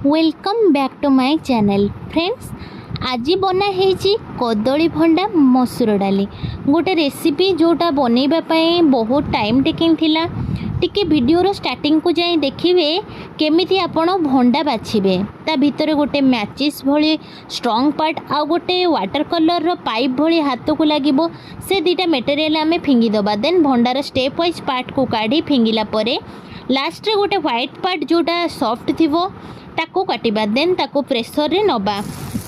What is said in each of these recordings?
Welcome back to my channel friends. आज बना है कदली भंडा मसूर डाली गोटे रेसिपी जोटा बनवाई बहुत टाइम टेकिंग थिला। टिके वीडियोर स्टार्टिंग को जाई देखिए केमिति आपण भंडा बाछिबे। ता भितर गोटे मैचिस भली स्ट्रॉन्ग पार्ट आ गोटे वाटर कलर रो पाइप भली हाथ को लागिबो। से दुटा मटेरियल आमे फिंगी दबा। देन भंडार स्टेप वाइज पार्ट को काढ़ी फिंगिला परे लास्ट रे गोटे व्हाइट पार्ट जोटा सॉफ्ट थिबो ताको काटिबा। देन ताको प्रेशर रे नबा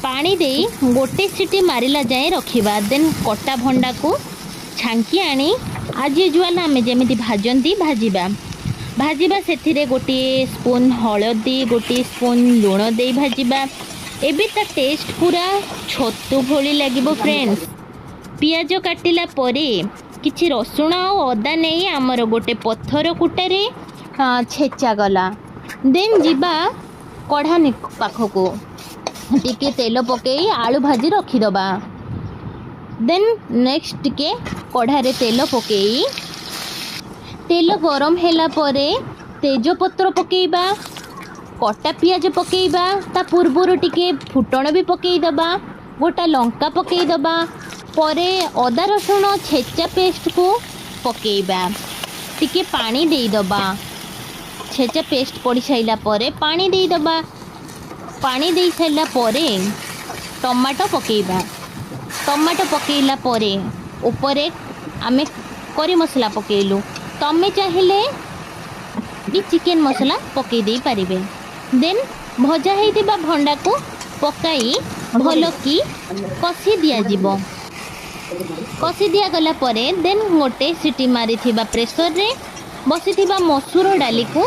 पानी देई गोटे सीटी मारिला जाए रखिबा। देन कटा भंडा को छांकी आनी आज यूजुआल आमे जेमिति भाजंती भाजिबा सेथिरे गोटे स्पून हळदी गोटे स्पून लूण देई भाजिबा। एबे ता टेस्ट पूरा छतु भली लागिबो फ्रेंड्स। पियाज काटिला परे किछि रसुण और अदा नहीं आमर गोटे पत्थर कुटारे छेचा गला। देन जीवा कढ़ा पाखको टिके तेल पकई आलू भाजी रखीदबा। देन नेक्स्ट टिके कढ़ारे तेल पकई तेल गरम हैला परे तेजपत्र पकेइबा कटा पियाज पकेइबा। ता पूर्वर टिके फुटण भी पकेइदबा गोटा लंका पकेइदबा। परे अदा रसुण छेचा पेस्ट को पकेइबा टिके पानी देइदबा। छेचा पेस्ट पड़ी साइला परे पानी देइदबा। पानी दे साइला परे टमाटो पकेइबा। टमाटो पकेइला परे ऊपरे आमे करी मसला पकेइलु। तमे चाहिले भी चिकन मसला पकई दे पारिबे। देन भजा हेइतिबा भंडा को पकाई भल की कसी दिया जिवो। कसी दिया गला परे देन गोटे सीटी मारी थिबा प्रेशर रे बसिथिबा मसूर डाली को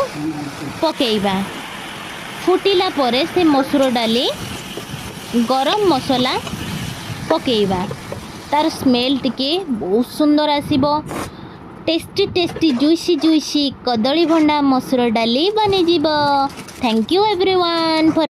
पकेइबा। फुटिला परे से मसूर डाली गरम मसला पकेइबा। तार स्मेल टिके बहुत सुंदर आसीबो। टेस्टी टेस्टी जुइसी कदली भंडा मसूर डाली बनी जीवो। Thank you everyone for